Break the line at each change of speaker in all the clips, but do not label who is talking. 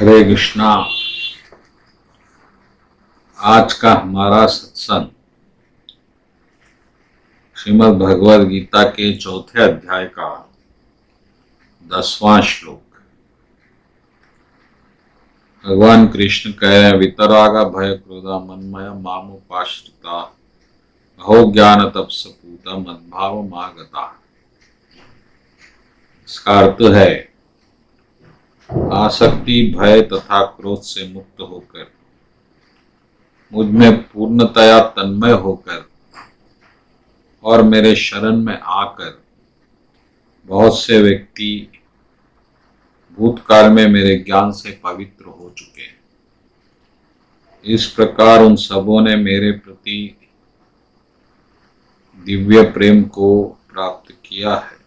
हरे कृष्णा। आज का हमारा सत्संग श्रीमद् भगवद गीता के चौथे अध्याय का 10वां श्लोक। भगवान कृष्ण कह रहे हैं, वितरागा भय क्रोधा मनमय मामुपाश्रिता अहो ज्ञान तपसपूता मद्भाव मागता। इसका अर्थ है, आसक्ति भय तथा क्रोध से मुक्त होकर मुझ में पूर्णतया तन्मय होकर और मेरे शरण में आकर बहुत से व्यक्ति भूतकाल में मेरे ज्ञान से पवित्र हो चुके हैं। इस प्रकार उन सबों ने मेरे प्रति दिव्य प्रेम को प्राप्त किया है।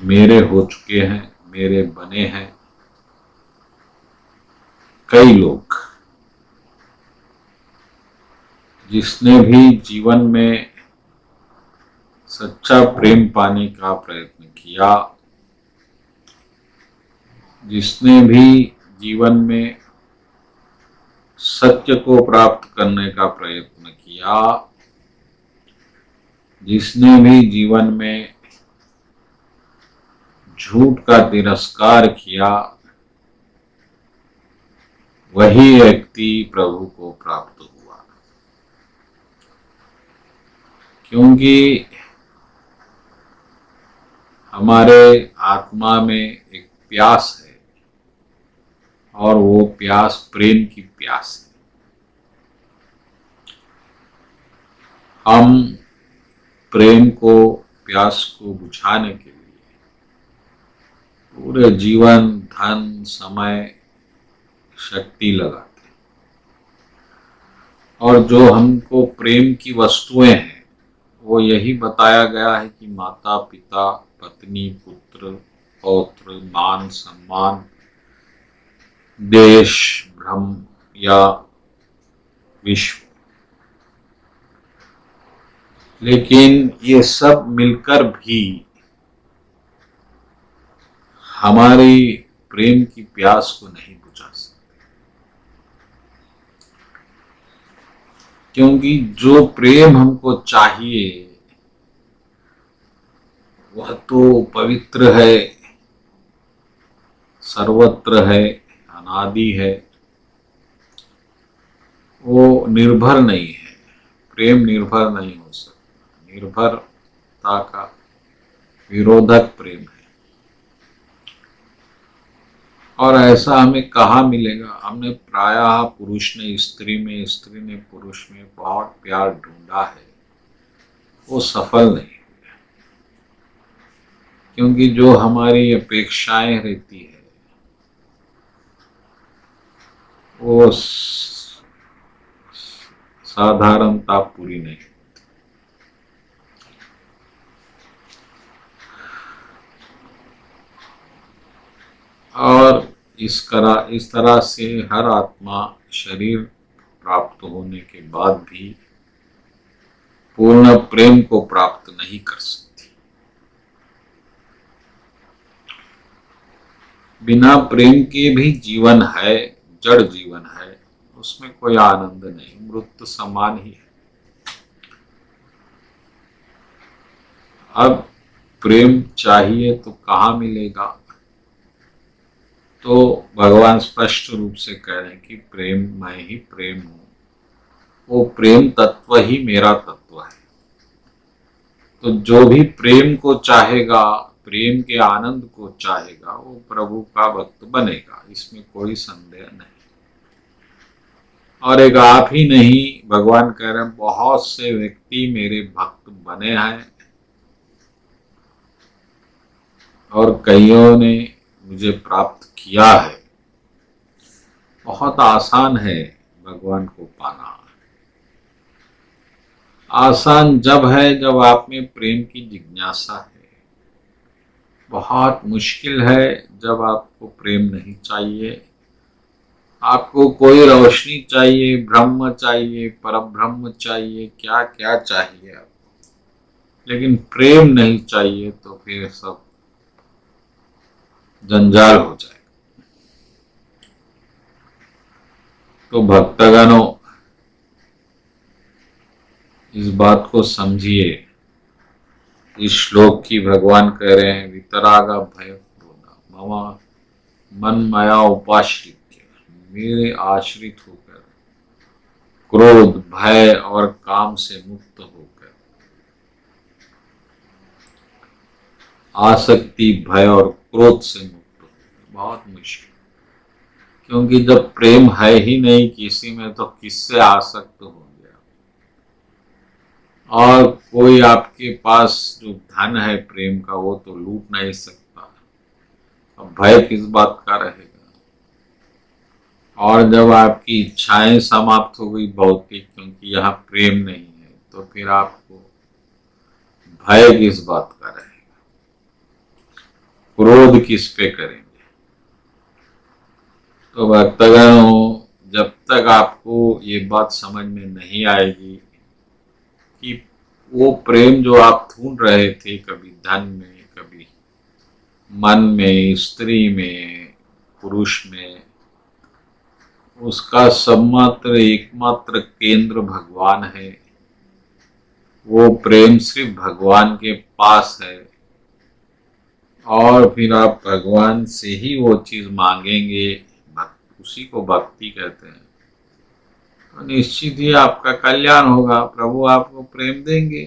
मेरे हो चुके हैं, मेरे बने हैं कई लोग। जिसने भी जीवन में सच्चा प्रेम पाने का प्रयत्न किया, जिसने भी जीवन में सत्य को प्राप्त करने का प्रयत्न किया, जिसने भी जीवन में झूठ का तिरस्कार किया, वही व्यक्ति प्रभु को प्राप्त हुआ। क्योंकि हमारे आत्मा में एक प्यास है और वो प्यास प्रेम की प्यास है। हम प्रेम को, प्यास को बुझाने के लिए पूरे जीवन, धन, समय, शक्ति लगाते हैं। और जो हमको प्रेम की वस्तुएं हैं, वो यही बताया गया है कि माता पिता, पत्नी, पुत्र, पौत्र, मान सम्मान, देश, ब्रह्म या विश्व। लेकिन ये सब मिलकर भी हमारी प्रेम की प्यास को नहीं बुझा सकते। क्योंकि जो प्रेम हमको चाहिए वह तो पवित्र है, सर्वत्र है, अनादि है। वो निर्भर नहीं है। प्रेम निर्भर नहीं हो सकता। निर्भरता का विरोधक प्रेम है। और ऐसा हमें कहाँ मिलेगा? हमने प्रायः पुरुष ने स्त्री में, स्त्री ने पुरुष में बहुत प्यार ढूंढा है, वो सफल नहीं। क्योंकि जो हमारी अपेक्षाएं रहती है वो साधारणता पूरी नहीं। और इस तरह से हर आत्मा शरीर प्राप्त होने के बाद भी पूर्ण प्रेम को प्राप्त नहीं कर सकती। बिना प्रेम के भी जीवन है, जड़ जीवन है, उसमें कोई आनंद नहीं, मृत समान ही है। अब प्रेम चाहिए तो कहाँ मिलेगा? तो भगवान स्पष्ट रूप से कह रहे हैं कि प्रेम, मैं ही प्रेम हूं। वो प्रेम तत्व ही मेरा तत्व है। तो जो भी प्रेम को चाहेगा, प्रेम के आनंद को चाहेगा, वो प्रभु का भक्त बनेगा, इसमें कोई संदेह नहीं। और एक आप ही नहीं, भगवान कह रहे हैं बहुत से व्यक्ति मेरे भक्त बने हैं और कईयों ने मुझे प्राप्त किया है। बहुत आसान है भगवान को पाना। आसान जब है जब आप में प्रेम की जिज्ञासा है। बहुत मुश्किल है जब आपको प्रेम नहीं चाहिए, आपको कोई रोशनी चाहिए, ब्रह्म चाहिए, परब्रह्म चाहिए, क्या क्या चाहिए आपको, लेकिन प्रेम नहीं चाहिए तो फिर सब जंजाल हो जाए। तो भक्तगणों, इस बात को समझिए। इस श्लोक की भगवान कह रहे हैं, वितरागा भय क्रोधा मम मन मया उपाश्रित, मेरे आश्रित होकर, क्रोध भय और काम से मुक्त होकर, आसक्ति भय और क्रोध से मुक्त होकर। बहुत मुश्किल, क्योंकि जब प्रेम है ही नहीं किसी में तो किससे आसक्त हो गया। और कोई आपके पास जो धन है प्रेम का वो तो लूट नहीं सकता, अब भय किस बात का रहेगा। और जब आपकी इच्छाएं समाप्त हो गई भौतिक, क्योंकि यहाँ प्रेम नहीं है, तो फिर आपको भय किस बात का रहेगा, क्रोध किस पे करेंगे। तो भक्तगणों, जब तक आपको ये बात समझ में नहीं आएगी कि वो प्रेम जो आप ढूंढ रहे थे, कभी धन में, कभी मन में, स्त्री में, पुरुष में, उसका सबमात्र एकमात्र केंद्र भगवान है। वो प्रेम सिर्फ भगवान के पास है, और फिर आप भगवान से ही वो चीज मांगेंगे, उसी को भक्ति कहते हैं। तो निश्चित ही आपका कल्याण होगा, प्रभु आपको प्रेम देंगे।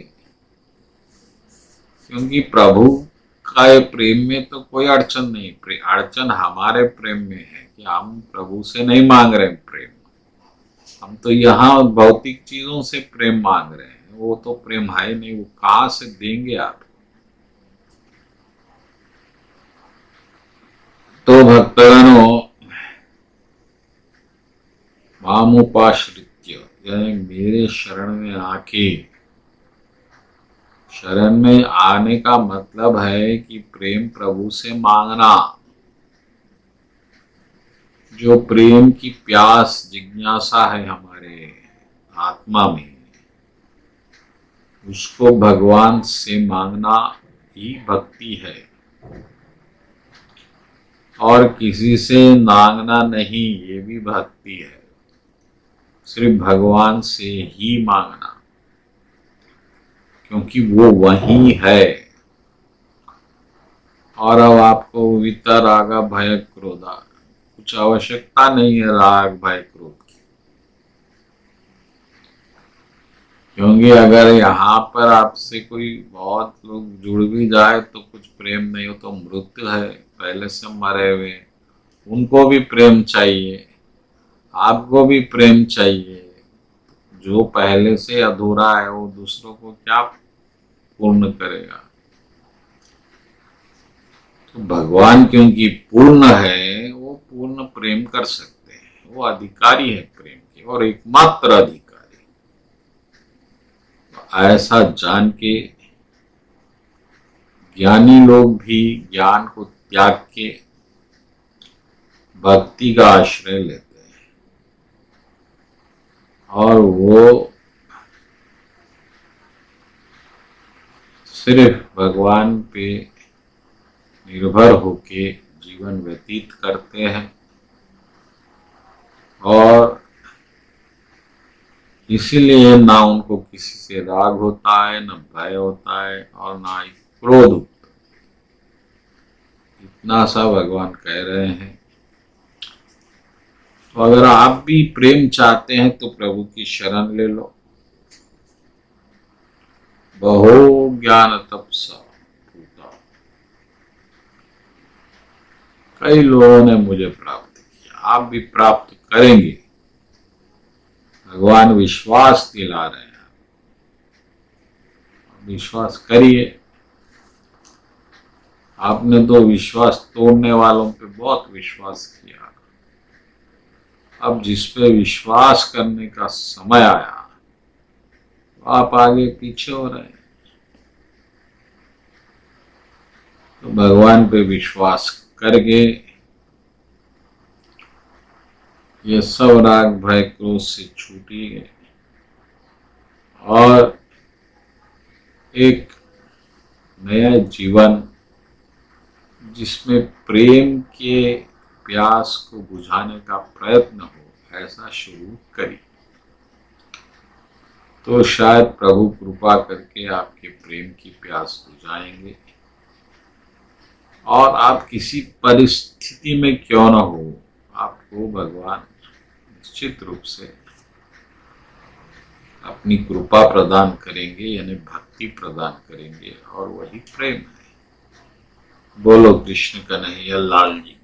क्योंकि प्रभु का प्रेम में तो कोई अड़चन नहीं, अड़चन हमारे प्रेम में है कि हम प्रभु से नहीं मांग रहे प्रेम, हम तो यहाँ भौतिक चीजों से प्रेम मांग रहे हैं। वो तो प्रेम है नहीं, वो कहाँ से देंगे आप। तो भक्तगणों, मामुपाश्रित्य, यानी मेरे शरण में आके, शरण में आने का मतलब है कि प्रेम प्रभु से मांगना। जो प्रेम की प्यास जिज्ञासा है हमारे आत्मा में, उसको भगवान से मांगना ही भक्ति है, और किसी से मांगना नहीं, ये भी भक्ति है। सिर्फ भगवान से ही मांगना, क्योंकि वो वही है। और अब आपको वितर रागा भय क्रोधा, कुछ आवश्यकता नहीं है राग भय क्रोध की। क्योंकि अगर यहाँ पर आपसे कोई बहुत लोग जुड़ भी जाए तो कुछ प्रेम नहीं हो तो मृत्यु है, पहले से मरे हुए, उनको भी प्रेम चाहिए, आपको भी प्रेम चाहिए। जो पहले से अधूरा है वो दूसरों को क्या पूर्ण करेगा। तो भगवान क्योंकि पूर्ण है, वो पूर्ण प्रेम कर सकते हैं, वो अधिकारी है प्रेम के, और एकमात्र अधिकारी। तो ऐसा जान के ज्ञानी लोग भी ज्ञान को त्याग के भक्ति का आश्रय लेते हैं, और वो सिर्फ भगवान पे निर्भर होके जीवन व्यतीत करते हैं। और इसीलिए ना उनको किसी से राग होता है, न भय होता है, और ना ही क्रोध होता है। इतना सा भगवान कह रहे हैं। तो अगर आप भी प्रेम चाहते हैं तो प्रभु की शरण ले लो। बहो ज्ञान तपसा पूता, कई लोगों ने मुझे प्राप्त किया, आप भी प्राप्त करेंगे। भगवान विश्वास दिला रहे हैं, विश्वास करिए। आपने तो विश्वास तोड़ने वालों पे बहुत विश्वास किया, अब जिस पे विश्वास करने का समय आया आप आगे पीछे हो रहे हैं। तो भगवान पे विश्वास करके ये सब राग भय क्रोध से छूटिए, और एक नया जीवन जिसमें प्रेम के प्यास को बुझाने का प्रयत्न हो, ऐसा शुरू करिए। तो शायद प्रभु कृपा करके आपके प्रेम की प्यास बुझाएंगे और आप किसी परिस्थिति में क्यों न हो, आपको भगवान निश्चित रूप से अपनी कृपा प्रदान करेंगे, यानी भक्ति प्रदान करेंगे, और वही प्रेम है। बोलो कृष्ण कन्हैया लाल जी।